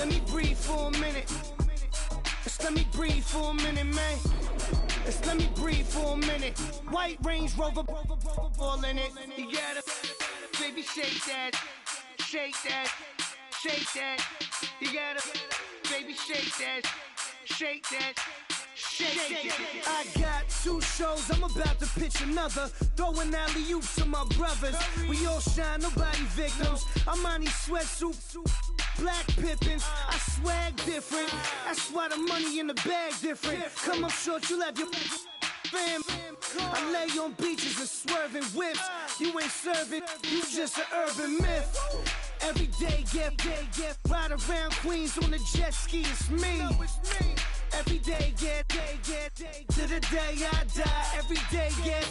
Let me breathe for a minute. Just let me breathe for a minute, man. Just let me breathe for a minute. White Range Rover, all in it. You gotta, baby, shake that, shake that, shake that. You gotta, baby, shake that, shake that. Shake it. I got 2 shows, I'm about to pitch another. Throwing alley-oops to my brothers. We all shine, nobody victims. I'm on these sweatsuits, black Pippins. I swag different. That's why the money in the bag different. Come up short, you left your fam. I lay on beaches and swerving whips. You ain't serving, you just an urban myth. Every day, get ride around Queens on the jet ski. It's me. Every day, get to the day I die. Every day, get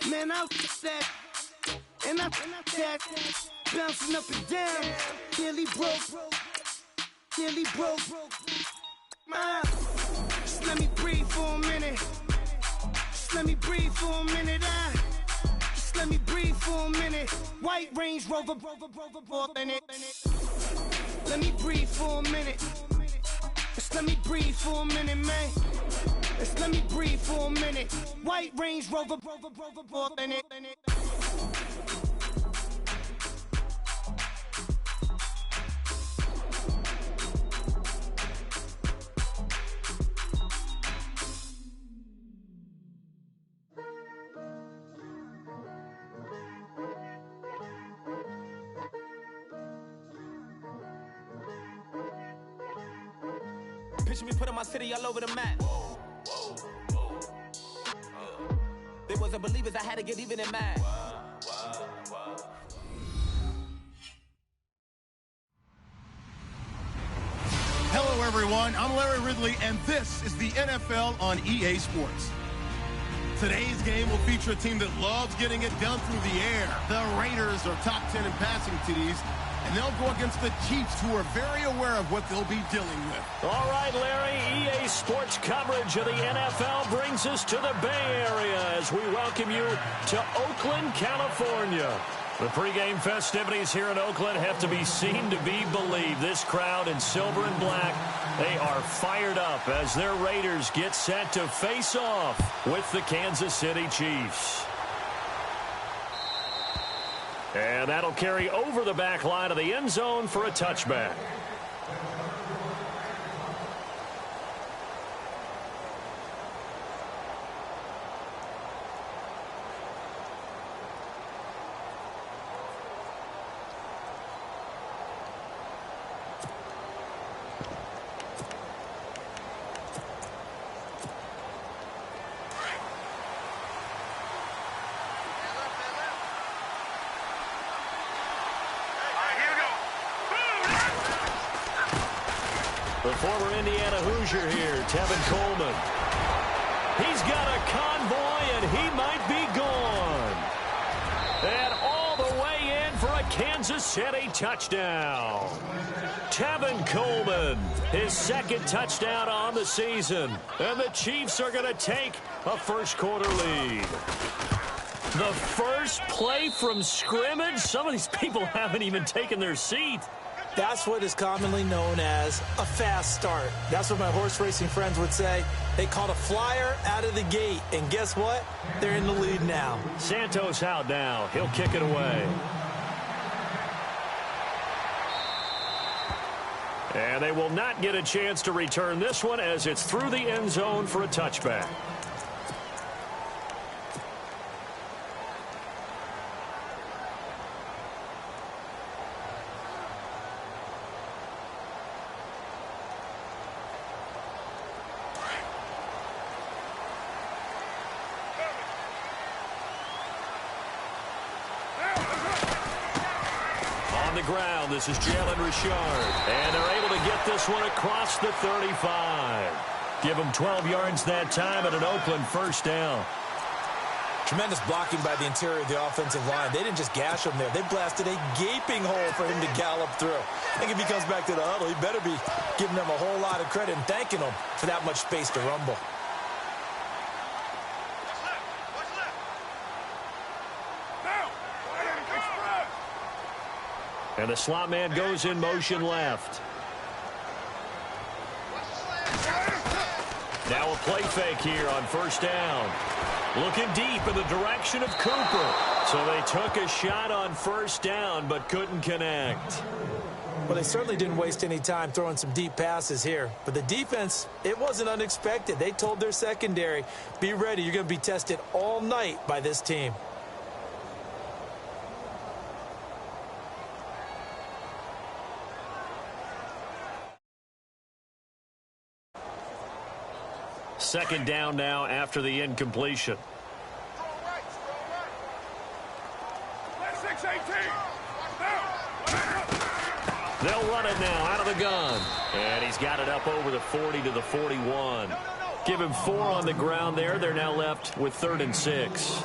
man, I that and I that bouncing up and down. Nearly broke. Just let me breathe for a minute. Just let me breathe for a minute. Just let me breathe for a minute. White Range Rover, all in it. Let me breathe for a minute. Just let me breathe for a minute, man. Just let me breathe for a minute. White Range Rover, all in it. Picture me putting my city all over the map. They wasn't believers, I had to get even in mad. Hello, everyone. I'm Larry Ridley, and this is the NFL on EA Sports. Today's game will feature a team that loves getting it done through the air. The Raiders are top 10 in passing TDs, and they'll go against the Chiefs, who are very aware of what they'll be dealing with. All right, Larry, EA Sports coverage of the NFL brings us to the Bay Area as we welcome you to Oakland, California. The pregame festivities here in Oakland have to be seen to be believed. This crowd in silver and black, they are fired up as their Raiders get set to face off with the Kansas City Chiefs. And that'll carry over the back line of the end zone for a touchback. The former Indiana Hoosier here, Tevin Coleman. He's got a convoy, and he might be gone. And all the way in for a Kansas City touchdown. Tevin Coleman, his second touchdown on the season. And the Chiefs are going to take a first-quarter lead. The first play from scrimmage? Some of these people haven't even taken their seat. That's what is commonly known as a fast start. That's what my horse racing friends would say. They caught a flyer out of the gate, and guess what? They're in the lead now. Santos out now. He'll kick it away. And they will not get a chance to return this one as it's through the end zone for a touchback. Ground. This is Jalen Richard. And they're able to get this one across the 35. Give them 12 yards that time at an Oakland first down. Tremendous blocking by the interior of the offensive line. They didn't just gash him there. They blasted a gaping hole for him to gallop through. I think if he comes back to the huddle, he better be giving them a whole lot of credit and thanking them for that much space to rumble. And the slot man goes in motion left. Now a play fake here on first down. Looking deep in the direction of Cooper. So they took a shot on first down, but couldn't connect. Well, they certainly didn't waste any time throwing some deep passes here. But the defense, it wasn't unexpected. They told their secondary, be ready. You're going to be tested all night by this team. Second down now after the incompletion. They'll run it now out of the gun. And he's got it up over the 40 to the 41. Give him 4 on the ground there. They're now left with 3rd and 6.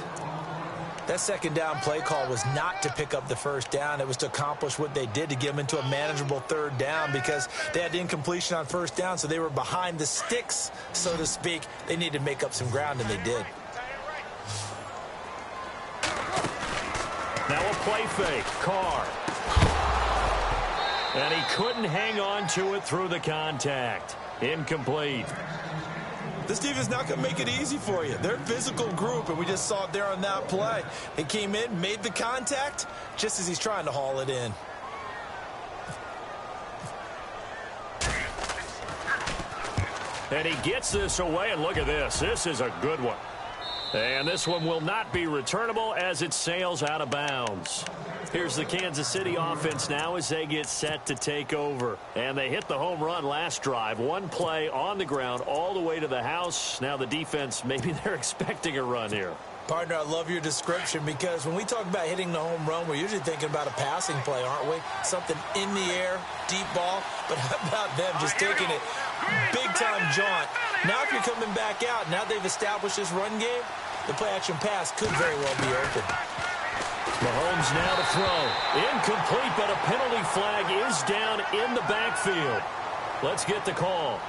That second down play call was not to pick up the first down. It was to accomplish what they did, to get them into a manageable 3rd down, because they had incompletion on first down, so they were behind the sticks, so to speak. They needed to make up some ground, and they did. Now a play fake. Carr. And he couldn't hang on to it through the contact. Incomplete. This defense not going to make it easy for you. They're a physical group, and we just saw it there on that play. They came in, made the contact, just as he's trying to haul it in. And he gets this away, and look at this. This is a good one. And this one will not be returnable as it sails out of bounds. Here's the Kansas City offense now as they get set to take over. And they hit the home run last drive. One play on the ground all the way to the house. Now the defense, maybe they're expecting a run here. Partner, I love your description, because when we talk about hitting the home run, we're usually thinking about a passing play, aren't we? Something in the air, deep ball. But how about them just taking it big-time jaunt? Now if you're coming back out, now they've established this run game, the play-action pass could very well be open. Mahomes now to throw. Incomplete, but a penalty flag is down in the backfield. Let's get the call.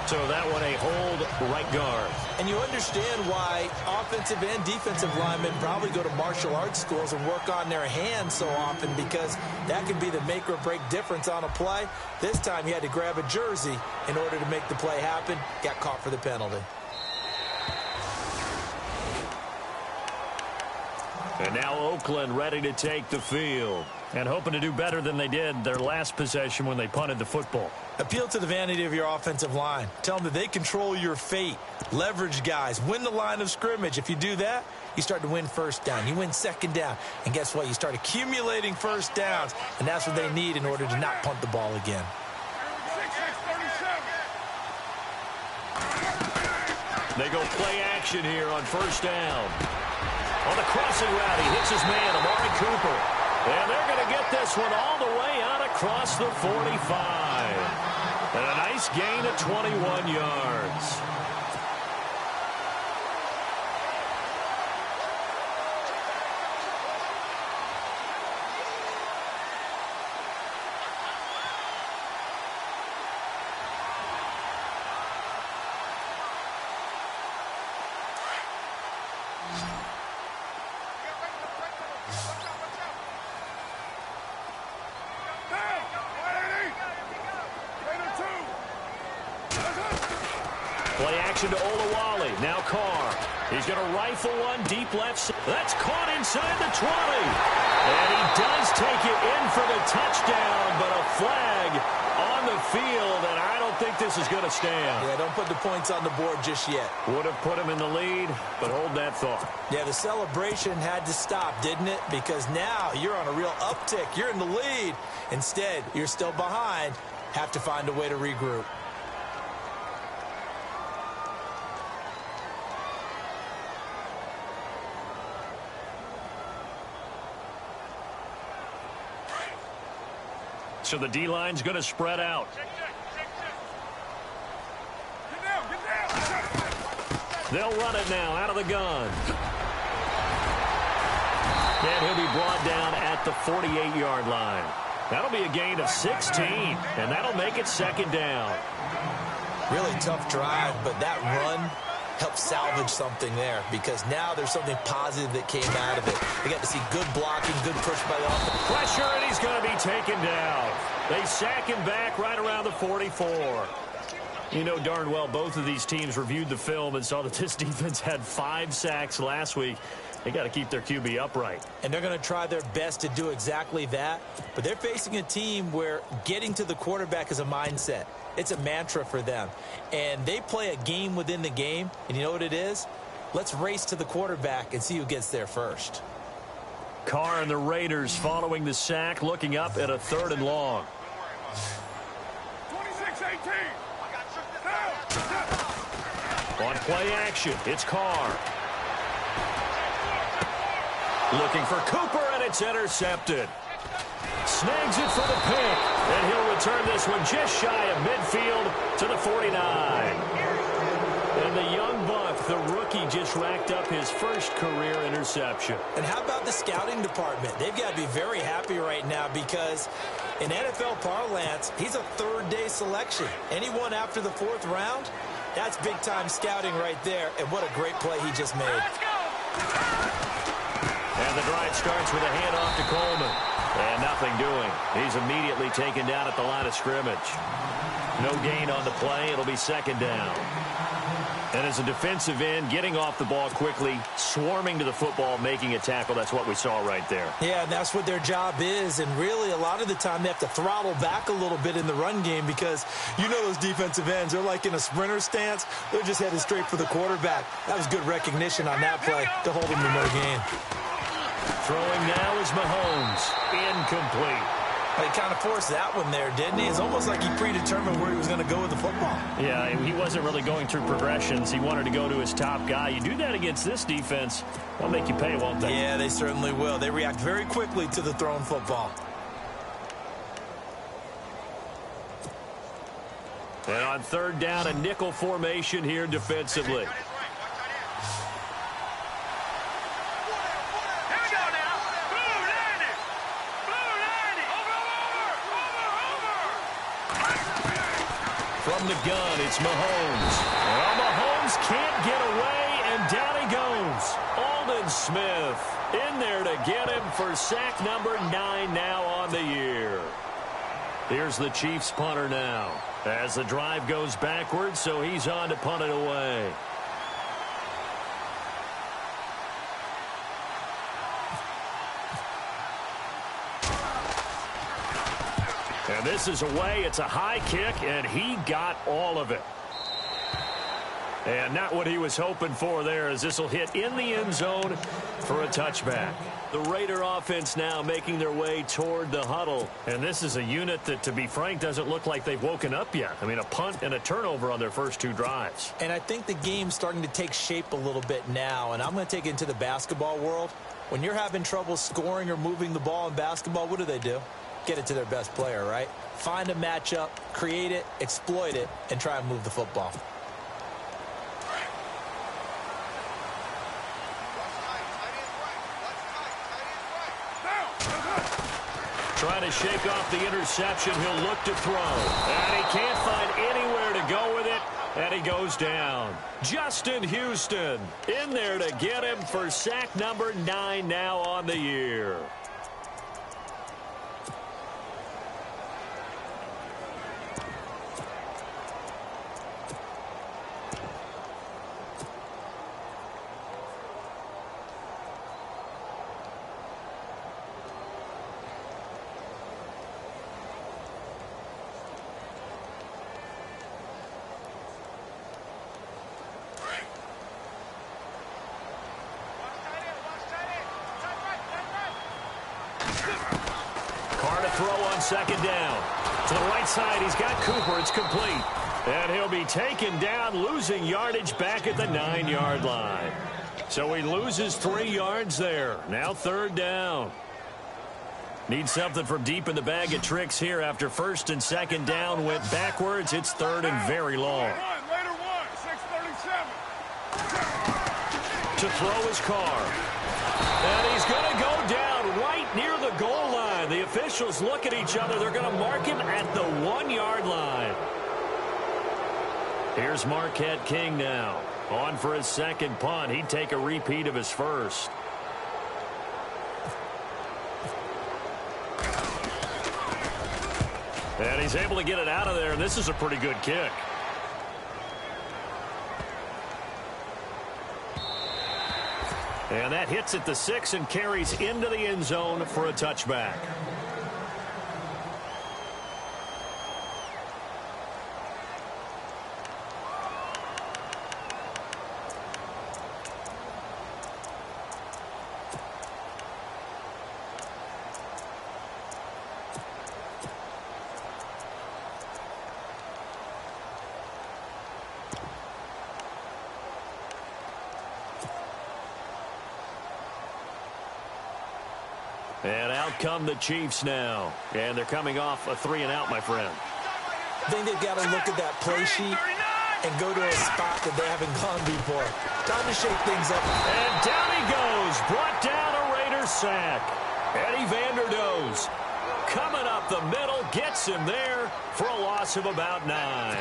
So that one a hold right guard. And you understand why offensive and defensive linemen probably go to martial arts schools and work on their hands so often, because that could be the make or break difference on a play. This time he had to grab a jersey in order to make the play happen. Got caught for the penalty. And now Oakland ready to take the field. And hoping to do better than they did their last possession when they punted the football. Appeal to the vanity of your offensive line. Tell them that they control your fate. Leverage guys. Win the line of scrimmage. If you do that, you start to win first down. You win second down. And guess what? You start accumulating first downs. And that's what they need in order to not punt the ball again. They go play action here on first down. On the crossing route, he hits his man, Amari Cooper. And they're going to get this one all the way out across the 45. And a nice gain of 21 yards. Play action to Olawale. Now Carr. He's going to rifle one deep left. That's caught inside the 20. And he does take it in for the touchdown, but a flag on the field, and I don't think this is going to stand. Yeah, don't put the points on the board just yet. Would have put him in the lead, but hold that thought. Yeah, the celebration had to stop, didn't it? Because now you're on a real uptick. You're in the lead. Instead, you're still behind. Have to find a way to regroup. So the D-line's going to spread out. They'll run it now out of the gun. And he'll be brought down at the 48-yard line. That'll be a gain of 16, and that'll make it second down. Really tough drive, but that run helped salvage something there, because now there's something positive that came out of it. They got to see good blocking, good push by the offense. Pressure, and he's going to be taken down. They sack him back right around the 44. You know darn well both of these teams reviewed the film and saw that this defense had 5 sacks last week. They got to keep their QB upright. And they're going to try their best to do exactly that. But they're facing a team where getting to the quarterback is a mindset. It's a mantra for them. And they play a game within the game. And you know what it is? Let's race to the quarterback and see who gets there first. Carr and the Raiders following the sack, looking up at a 3rd and long. 26-18. On play action, it's Carr. Looking for Cooper, and it's intercepted. Snags it for the pick, and he'll return this one just shy of midfield to the 49. And the young buck, the rookie, just racked up his first career interception. And how about the scouting department? They've got to be very happy right now because in NFL parlance, he's a 3rd-day selection. Anyone after the 4th round, that's big-time scouting right there. And what a great play he just made. And the drive starts with a handoff to Coleman. And nothing doing. He's immediately taken down at the line of scrimmage. No gain on the play. It'll be 2nd down. And as a defensive end, getting off the ball quickly, swarming to the football, making a tackle, that's what we saw right there. Yeah, and that's what their job is. And really, a lot of the time, they have to throttle back a little bit in the run game because you know those defensive ends, they're like in a sprinter stance. They're just headed straight for the quarterback. That was good recognition on that play to hold him to no gain. Throwing now is Mahomes. Incomplete. He kind of forced that one there, didn't he? It's almost like he predetermined where he was going to go with the football. Yeah, he wasn't really going through progressions. He wanted to go to his top guy. You do that against this defense, they'll make you pay, won't they? Yeah, they certainly will. They react very quickly to the thrown football. And on 3rd down, a nickel formation here defensively. From the gun, it's Mahomes. Well, Mahomes can't get away, and down he goes. Aldon Smith in there to get him for sack number 9 now on the year. Here's the Chiefs punter now as the drive goes backwards, so he's on to punt it away. And this is away. It's a high kick, and he got all of it. And not what he was hoping for there, as this will hit in the end zone for a touchback. The Raider offense now making their way toward the huddle. And this is a unit that, to be frank, doesn't look like they've woken up yet. I mean, a punt and a turnover on their first 2 drives. And I think the game's starting to take shape a little bit now. And I'm going to take it into the basketball world. When you're having trouble scoring or moving the ball in basketball, what do? Get it to their best player, right? Find a matchup, create it, exploit it, and try and move the football. Trying to shake off the interception. He'll look to throw. And he can't find anywhere to go with it. And he goes down. Justin Houston in there to get him for sack number 9 now on the year. Throw on 2nd down. To the right side, he's got Cooper. It's complete. And he'll be taken down, losing yardage back at the 9-yard line. So he loses 3 yards there. Now 3rd down. Need something from deep in the bag of tricks here after 1st and 2nd down went backwards. It's 3rd and very long. Later 6:37. To throw his Carr. And he's going to go down right near the goal line. The officials look at each other. They're going to mark him at the 1-yard line. Here's Marquette King now. On for his 2nd punt. He'd take a repeat of his first. And he's able to get it out of there. And this is a pretty good kick. And that hits at the 6 and carries into the end zone for a touchback. And out come the Chiefs now. And they're coming off a 3-and-out, my friend. I think they've got to look at that play sheet and go to a spot that they haven't gone before. Time to shake things up. And down he goes. Brought down a Raiders sack. Eddie Vanderdoes coming up the middle. Gets him there for a loss of about 9.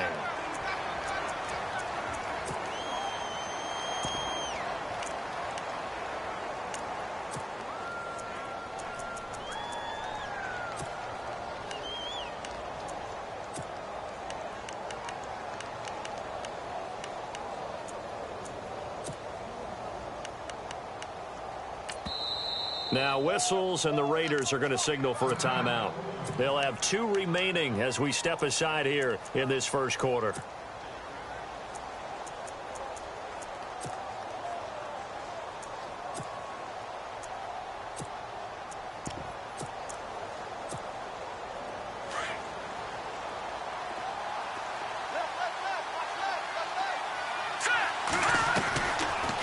Now whistles, and the Raiders are going to signal for a timeout. They'll have 2 remaining as we step aside here in this first quarter.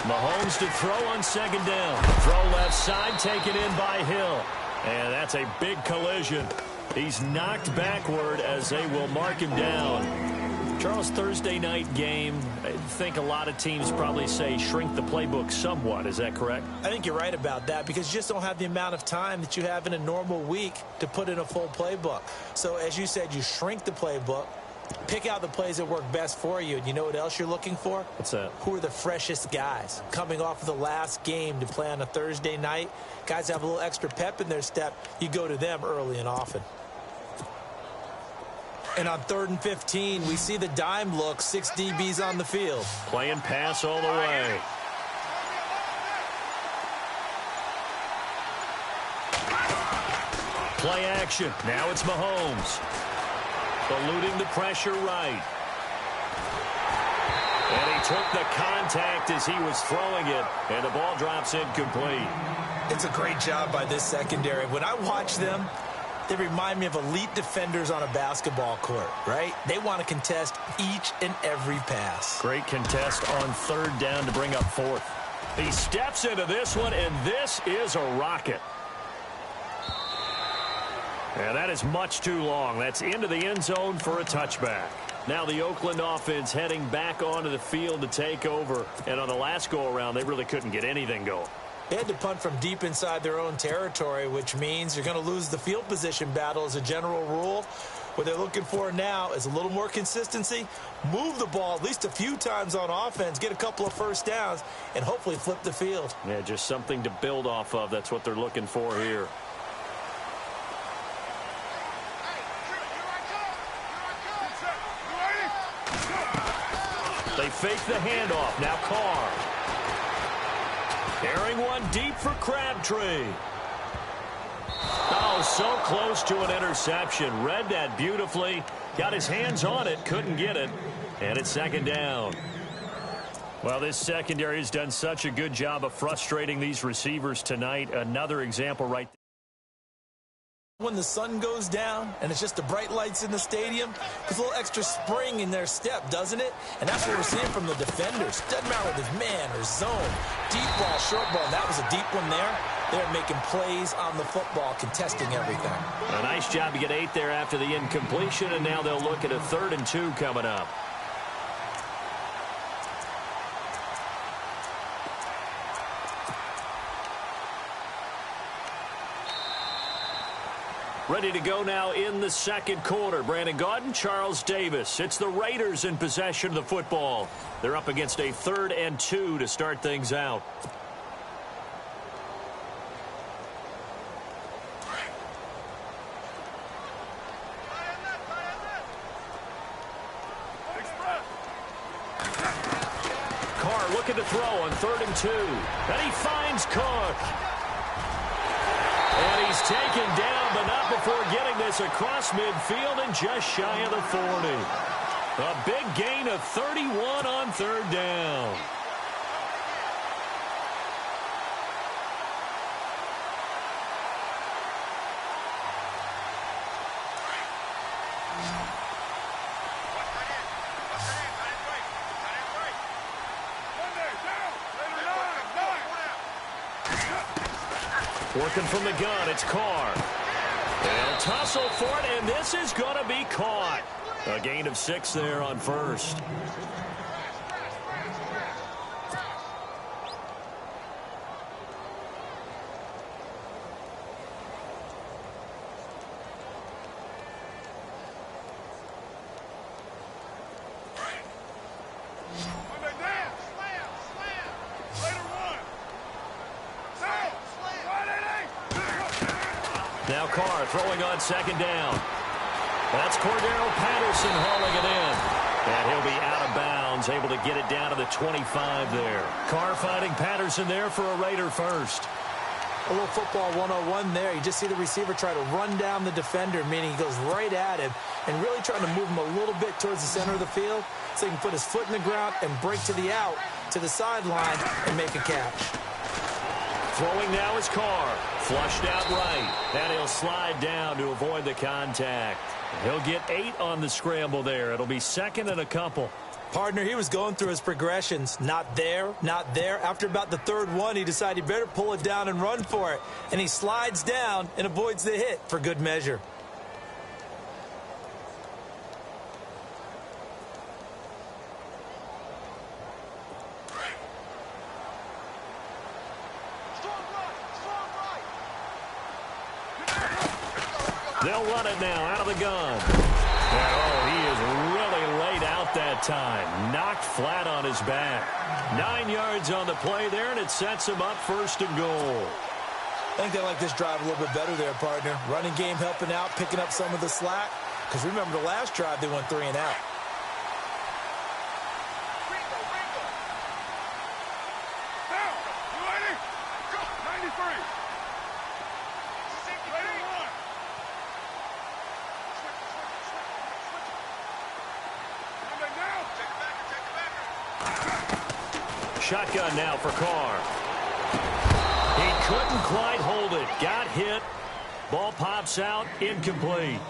Mahomes to throw on 2nd down. Throw left side, taken in by Hill. And that's a big collision. He's knocked backward as they will mark him down. Charles, Thursday night game, I think a lot of teams probably say shrink the playbook somewhat. Is that correct? I think you're right about that because you just don't have the amount of time that you have in a normal week to put in a full playbook. So as you said, you shrink the playbook. Pick out the plays that work best for you. And you know what else you're looking for? What's that? Who are the freshest guys coming off of the last game to play on a Thursday night? Guys have a little extra pep in their step. You go to them early and often. And on 3rd and 15, we see the dime look. 6 DBs on the field. Playing pass all the way. Play action. Now it's Mahomes. Eluding the pressure right. And he took the contact as he was throwing it, and the ball drops incomplete. It's a great job by this secondary. When I watch them, they remind me of elite defenders on a basketball court, right? They want to contest each and every pass. Great contest on 3rd down to bring up 4th. He steps into this one, and this is a rocket. And that is much too long. That's into the end zone for a touchback. Now the Oakland offense heading back onto the field to take over. And on the last go-around, they really couldn't get anything going. They had to punt from deep inside their own territory, which means you're going to lose the field position battle as a general rule. What they're looking for now is a little more consistency, move the ball at least a few times on offense, get a couple of first downs, and hopefully flip the field. Yeah, just something to build off of. That's what they're looking for here. They fake the handoff. Now Carr. Carrying one deep for Crabtree. Oh, so close to an interception. Read that beautifully. Got his hands on it. Couldn't get it. And it's 2nd down. Well, this secondary has done such a good job of frustrating these receivers tonight. Another example right there. When the sun goes down and it's just the bright lights in the stadium, there's a little extra spring in their step, doesn't it? And that's what we're seeing from the defenders. Doesn't matter whether it's man or zone. Deep ball, short ball. That was a deep one there. They're making plays on the football, contesting everything. A nice job to get 8 there after the incompletion, and now they'll look at a 3rd and 2 coming up. Ready to go now in the 2nd quarter. Brandon Gaudin, Charles Davis. It's the Raiders in possession of the football. They're up against a 3rd and 2 to start things out. Carr looking to throw on 3rd and 2. And he finds Cook. And he's taken down, but not before getting this across midfield and just shy of the 40. A big gain of 31 on 3rd down. Working from the gun, it's Carr. They'll tussle for it, and this is going to be caught. A gain of 6 there on 1st. Now Carr throwing on 2nd down. That's Cordero Patterson hauling it in. And he'll be out of bounds, able to get it down to the 25 there. Carr finding Patterson there for a Raider first. A little football 101 there. You just see the receiver try to run down the defender, meaning he goes right at him and really trying to move him a little bit towards the center of the field so he can put his foot in the ground and break to the out, to the sideline, and make a catch. Throwing now is Carr. Flushed out right. And he'll slide down to avoid the contact. He'll get 8 on the scramble there. It'll be 2nd and a couple. Partner, he was going through his progressions. Not there, not there. After about the 3rd one, he decided he better pull it down and run for it. And he slides down and avoids the hit for good measure. They'll run it now out of the gun. And, oh, he is really laid out that time. Knocked flat on his back. 9 yards on the play there, and it sets him up 1st and goal. I think they like this drive a little bit better there, partner. Running game helping out, picking up some of the slack. Because remember, the last drive, they went 3 and out. Shotgun now for Carr. He couldn't quite hold it. Got hit. Ball pops out. Incomplete.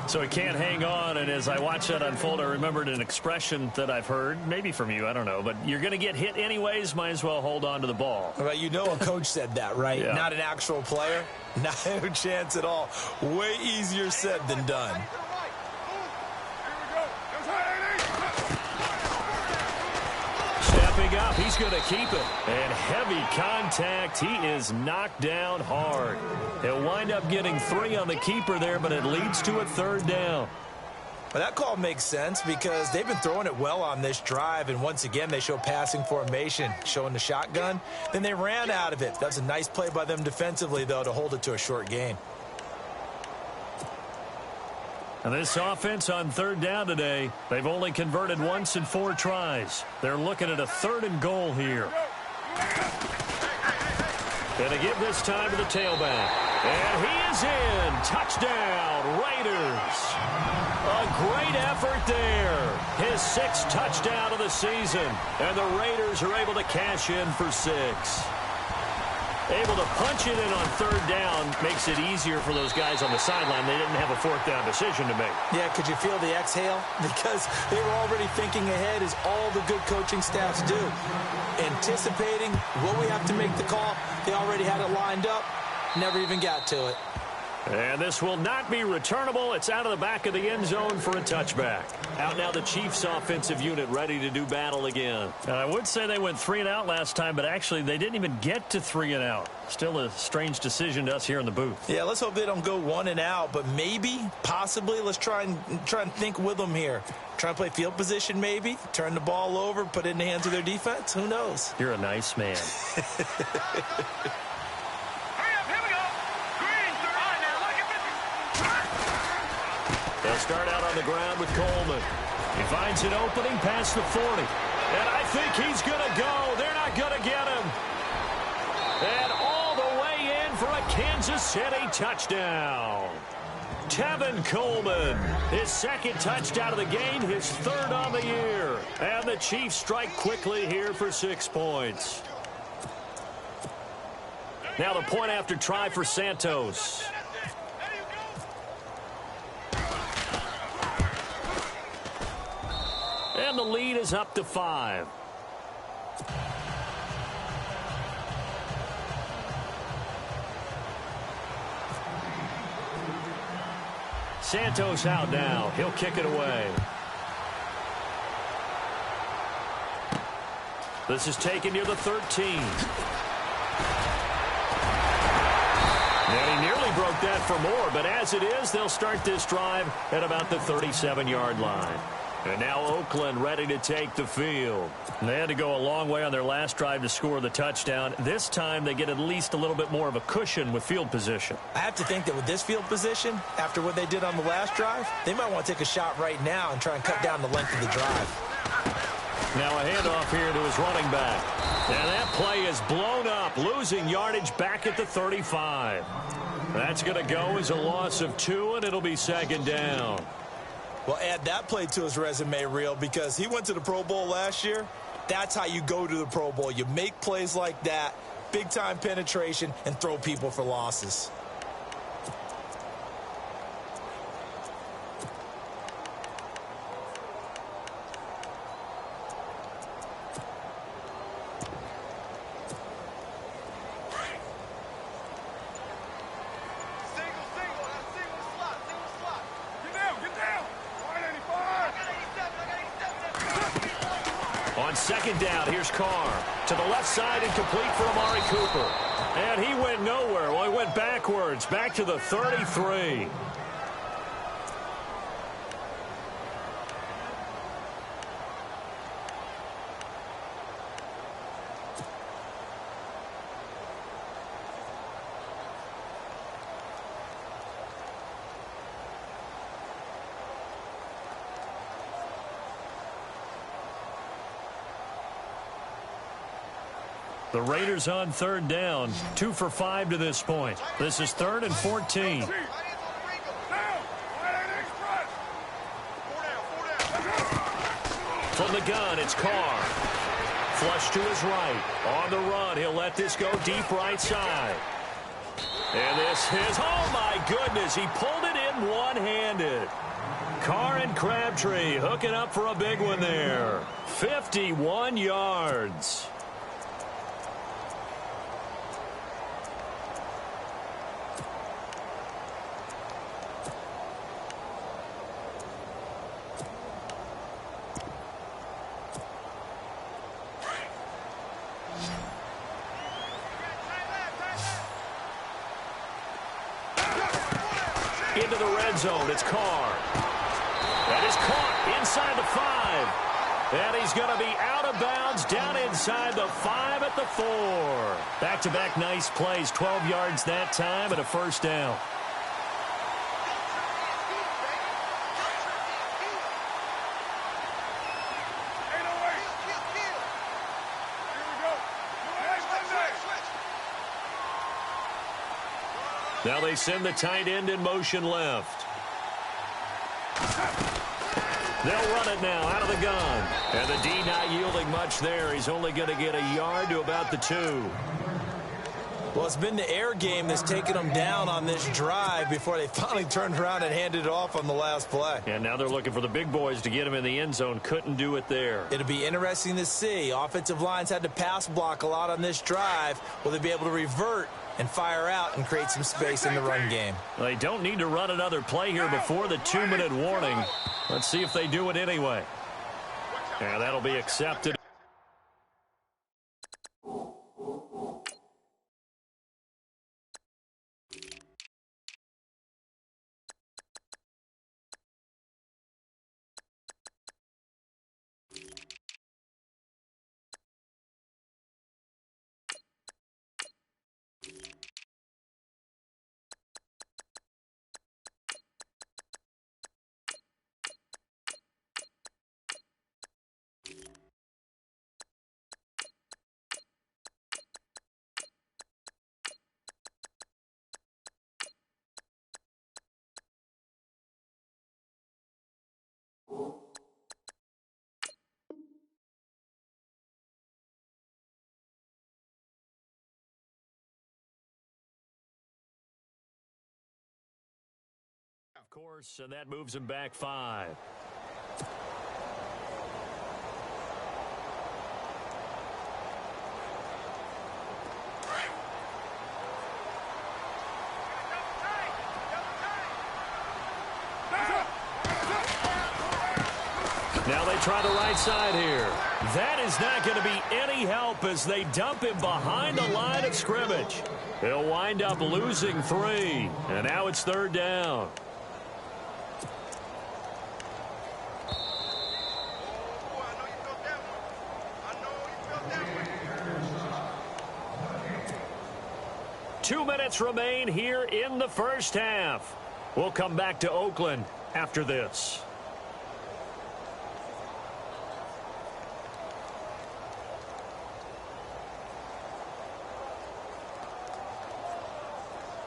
So he can't hang on, and as I watch that unfold, I remembered an expression that I've heard, maybe from you, I don't know, but you're going to get hit anyways, might as well hold on to the ball. Well, you know a coach said that, right? Yeah. Not an actual player. No chance at all. Way easier said than done. Stepping up, he's going to keep it. And heavy contact. He is knocked down hard. He'll wind up getting 3 on the keeper there, but it leads to a 3rd down. Well, that call makes sense because they've been throwing it well on this drive, and once again, they show passing formation, showing the shotgun. Then they ran out of it. That's a nice play by them defensively, though, to hold it to a short gain. And this offense on 3rd down today, they've only converted once in 4 tries. They're looking at a 3rd and goal here. And they give this time to the tailback. And he is in. Touchdown, Raiders. A great effort there. His 6th touchdown of the season. And the Raiders are able to cash in for 6. Able to punch it in on 3rd down makes it easier for those guys on the sideline. They didn't have a 4th down decision to make. Yeah, could you feel the exhale? Because they were already thinking ahead, as all the good coaching staffs do. Anticipating what we have to make the call. They already had it lined up. Never even got to it. And this will not be returnable. It's out of the back of the end zone for a touchback. Out now the Chiefs offensive unit ready to do battle again. I would say they went 3 and out last time, but actually they didn't even get to 3 and out. Still a strange decision to us here in the booth. Yeah, let's hope they don't go 1 and out, but maybe, possibly, let's try and think with them here. Try and play field position maybe, turn the ball over, put it in the hands of their defense. Who knows? You're a nice man. They'll start out on the ground with Coleman. He finds an opening past the 40. And I think he's going to go. They're not going to get him. And all the way in for a Kansas City touchdown. Tevin Coleman, his second touchdown of the game, his third on the year. And the Chiefs strike quickly here for 6 points. Now the point after try for Santos. And the lead is up to 5. Santos out now. He'll kick it away. This is taken near the 13. And he nearly broke that for more, but as it is, they'll start this drive at about the 37-yard line. And now Oakland ready to take the field. And they had to go a long way on their last drive to score the touchdown. This time they get at least a little bit more of a cushion with field position. I have to think that with this field position, after what they did on the last drive, they might want to take a shot right now and try and cut down the length of the drive. Now a handoff here to his running back. And that play is blown up, losing yardage back at the 35. That's going to go as a loss of 2, and it'll be second down. Well, add that play to his resume reel because he went to the Pro Bowl last year. That's how you go to the Pro Bowl. You make plays like that, big-time penetration, and throw people for losses. On second down, here's Carr. To the left side and complete for Amari Cooper. And he went nowhere. Well, he went backwards, back to the 33. The Raiders on third down, 2 for 5 to this point. This is 3rd and 14. From the gun, it's Carr. Flush to his right. On the run, he'll let this go deep right side. And this is, oh my goodness, he pulled it in one-handed. Carr and Crabtree hooking up for a big one there. 51 yards. Into the red zone, it's Carr. That is caught inside the 5. And he's going to be out of bounds down inside the 5 at the 4. Back-to-back nice plays, 12 yards that time and a first down. Now they send the tight end in motion left. They'll run it now out of the gun. And the D not yielding much there. He's only going to get a yard to about the 2. Well, it's been the air game that's taken them down on this drive before they finally turned around and handed it off on the last play. And now they're looking for the big boys to get him in the end zone. Couldn't do it there. It'll be interesting to see. Offensive lines had to pass block a lot on this drive. Will they be able to revert and fire out and create some space in the run game? They don't need to run another play here before the 2-minute warning. Let's see if they do it anyway. And that'll be accepted. course, and that moves him back 5. Now they try the right side here. That is not going to be any help as they dump him behind the line of scrimmage. He'll wind up losing 3, and now it's 3rd down. Two minutes remain here in the first half. We'll come back to Oakland after this.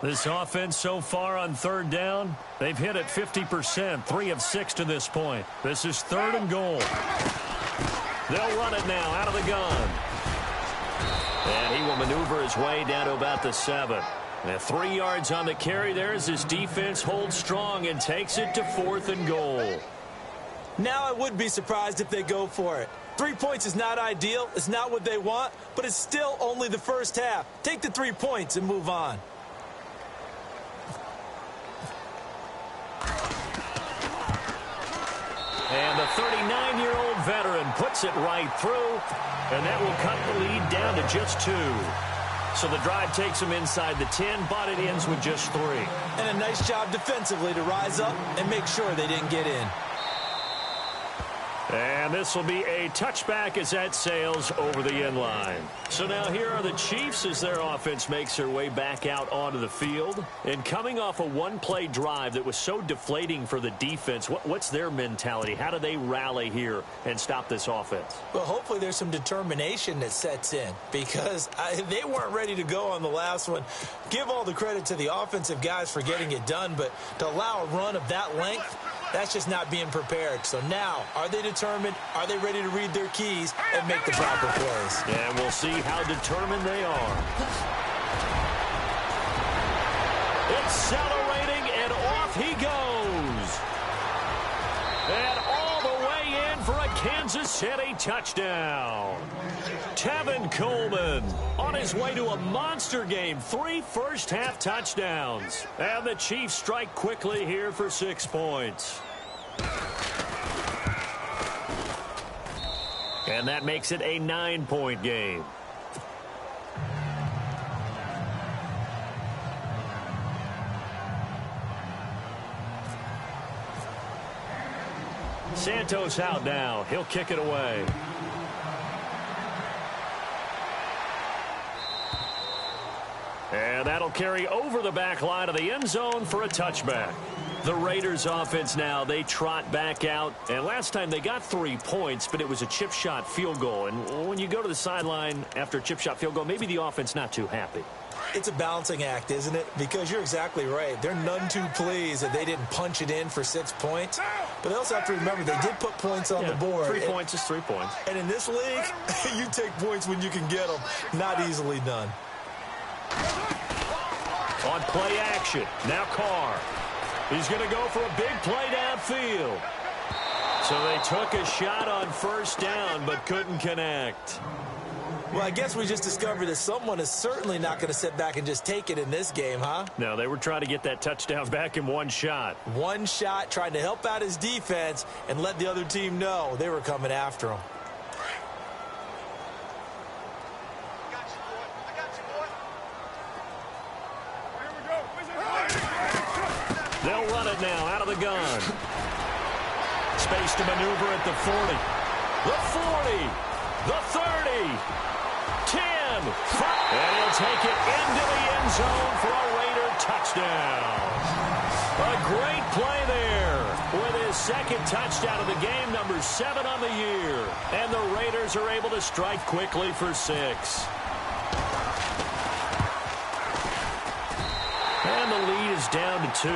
This offense so far on 3rd down, they've hit it 50%, 3 of 6 to this point. This is 3rd and goal. They'll run it now out of the gun. And he will maneuver his way down to about the 7. Now 3 yards on the carry there as his defense holds strong and takes it to 4th and goal. Now I would be surprised if they go for it. 3 points is not ideal. It's not what they want, but it's still only the first half. Take the 3 points and move on. And the 39-year-old veteran puts it right through, and that will cut the lead down to just 2. So the drive takes them inside the 10, but it ends with just 3. And a nice job defensively to rise up and make sure they didn't get in. And this will be a touchback as that sails over the end line. So now here are the Chiefs as their offense makes their way back out onto the field. And coming off a one-play drive that was so deflating for the defense, what's their mentality? How do they rally here and stop this offense? Well, hopefully there's some determination that sets in because they weren't ready to go on the last one. Give all the credit to the offensive guys for getting it done, but to allow a run of that length, that's just not being prepared. So now, are they determined? Are they ready to read their keys and make the proper plays? And we'll see how determined they are. Accelerating, and off he goes. And all the way in for a Kansas City touchdown. Tevin Coleman on his way to a monster game. 3 first-half touchdowns. And the Chiefs strike quickly here for 6 points. And that makes it a 9-point game. Santos out now. He'll kick it away. And that'll carry over the back line of the end zone for a touchback. The Raiders offense now, they trot back out. And last time they got 3 points, but it was a chip shot field goal. And when you go to the sideline after a chip shot field goal, maybe the offense not too happy. It's a balancing act, isn't it? Because you're exactly right. They're none too pleased that they didn't punch it in for 6 points. But they also have to remember they did put points on the board. 3 points is 3 points. And in this league, you take points when you can get them. Not easily done. On play action, now Carr. He's going to go for a big play downfield. So they took a shot on first down, but couldn't connect. Well, I guess we just discovered that someone is certainly not going to sit back and just take it in this game, huh? No, they were trying to get that touchdown back in one shot. One shot, trying to help out his defense and let the other team know they were coming after him. They'll run it now out of the gun. Space to maneuver at the 40. The 40. The 30. 10. 5. And he'll take it into the end zone for a Raider touchdown. A great play there with his second touchdown of the game, number 7 on the year. And the Raiders are able to strike quickly for 6. And the lead is down to 2.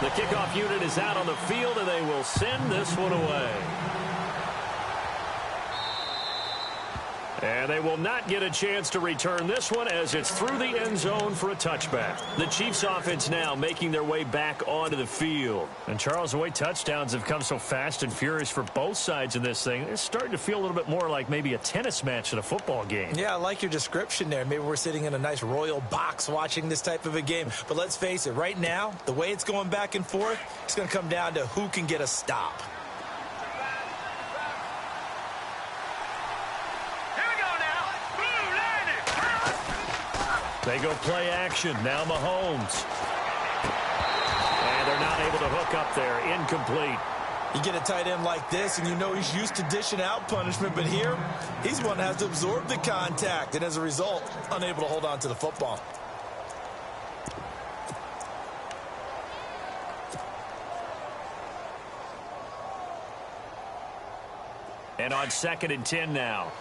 The kickoff unit is out on the field, and they will send this one away. And they will not get a chance to return this one as it's through the end zone for a touchback. The Chiefs offense now making their way back onto the field. And Charles, the way touchdowns have come so fast and furious for both sides in this thing, it's starting to feel a little bit more like maybe a tennis match than a football game. Yeah, I like your description there. Maybe we're sitting in a nice royal box watching this type of a game. But let's face it, right now, the way it's going back and forth, it's going to come down to who can get a stop. They go play action. Now Mahomes. And they're not able to hook up there. Incomplete. You get a tight end like this, and you know he's used to dishing out punishment. But here, he's one that has to absorb the contact. And as a result, unable to hold on to the football. And on 2nd and 10 now.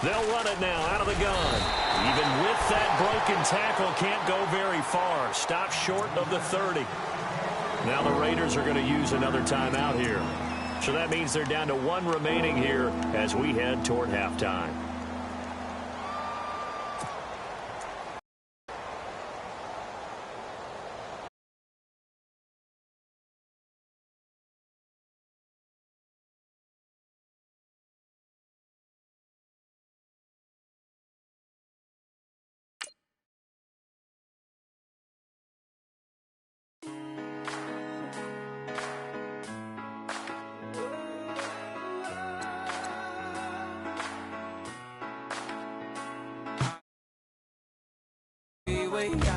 They'll run it now out of the gun. Even with that broken tackle, can't go very far. Stop short of the 30. Now the Raiders are going to use another timeout here. So that means they're down to 1 remaining here as we head toward halftime.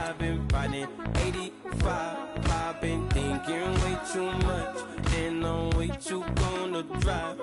I've been riding 85. I've been thinking way too much, and I'm way too gonna drive.